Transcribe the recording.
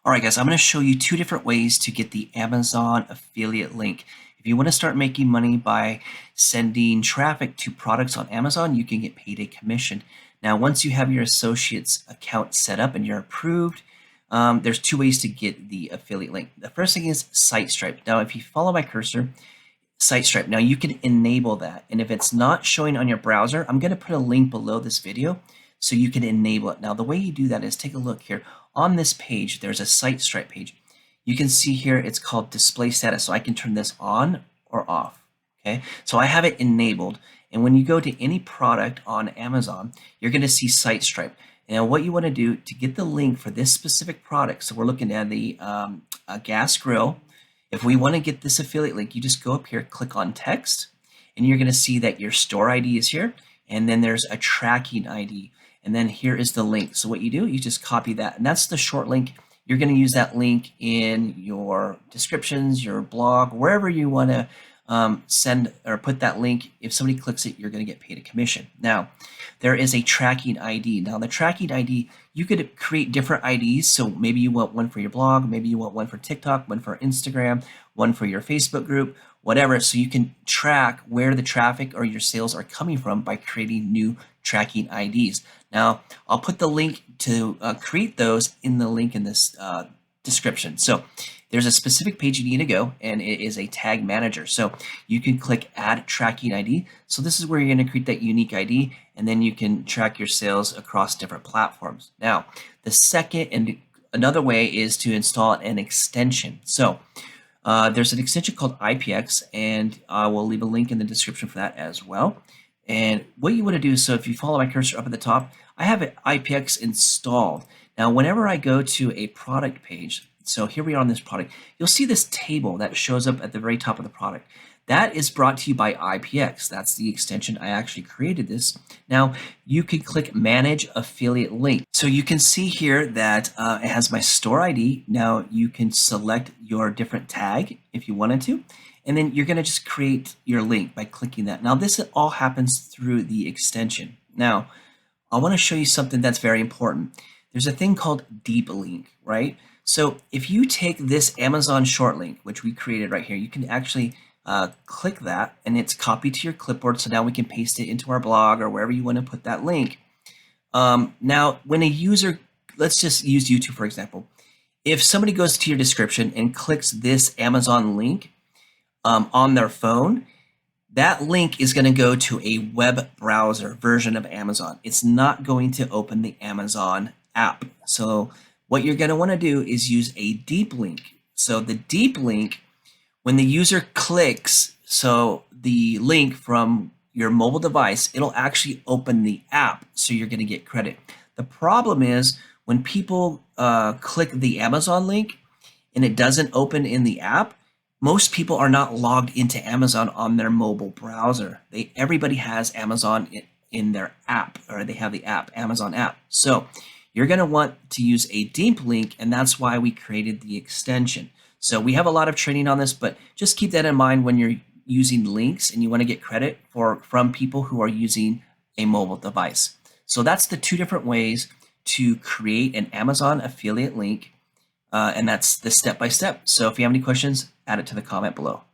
All right, guys, I'm going to show you two different ways to get the Amazon affiliate link. If you want to start making money by sending traffic to products on Amazon, you can get paid a commission. Now, once you have your associate's account set up and you're approved, there's two ways to get the affiliate link. The first thing is SiteStripe. Now, if you follow my cursor, SiteStripe, now you can enable that. And if it's not showing on your browser, I'm going to put a link below this video so you can enable it. Now, the way you do that is take a look here. On this page, there's a SiteStripe page. You can see here it's called display status. So I can turn this on or off. Okay, so I have it enabled. And when you go to any product on Amazon, you're going to see SiteStripe. Now, what you want to do to get the link for this specific product, so we're looking at the gas grill. If we want to get this affiliate link, you just go up here, click on text, and you're going to see that your store ID is here, and then there's a tracking ID, and then here is the link. So what you do, you just copy that, and that's the short link. You're going to use that link in your descriptions, your blog, wherever you want to send or put that link. If somebody clicks it, you're going to get paid a commission. Now, there is a tracking ID. Now, the tracking ID, you could create different IDs. So maybe you want one for your blog, maybe you want one for TikTok, one for Instagram, one for your Facebook group, whatever. So you can track where the traffic or your sales are coming from by creating new tracking IDs. Now, I'll put the link to create those in the link in this description. So there's a specific page you need to go, and it is a tag manager. So you can click add tracking ID. So this is where you're going to create that unique ID, and then you can track your sales across different platforms. Now, the second and another way is to install an extension. So there's an extension called IPX, and I will leave a link in the description for that as well. And what you want to do, so if you follow my cursor up at the top, I have an IPX installed. Now, whenever I go to a product page, so here we are on this product, you'll see this table that shows up at the very top of the product. That is brought to you by IPX. That's the extension. I actually created this. Now, you can click Manage Affiliate Link. So you can see here that it has my store ID. Now, you can select your different tag if you wanted to. And then you're going to just create your link by clicking that. Now, this all happens through the extension. Now, I want to show you something that's very important. There's a thing called Deep Link, right? So if you take this Amazon short link, which we created right here, you can actually click that and it's copied to your clipboard. So now we can paste it into our blog or wherever you want to put that link. Now, when a user, let's just use YouTube, for example. If somebody goes to your description and clicks this Amazon link on their phone, that link is going to go to a web browser version of Amazon. It's not going to open the Amazon app. So what you're going to want to do is use a deep link. So the deep link, when the user clicks, so the link from your mobile device, it'll actually open the app. So you're going to get credit. The problem is when people click the Amazon link and it doesn't open in the app, most people are not logged into Amazon on their mobile browser. Everybody has Amazon in their app, or they have the app, Amazon app. So you're going to want to use a deep link, and that's why we created the extension. So we have a lot of training on this, but just keep that in mind when you're using links and you want to get credit from people who are using a mobile device. So that's the two different ways to create an Amazon affiliate link, and that's the step-by-step. So if you have any questions, add it to the comment below.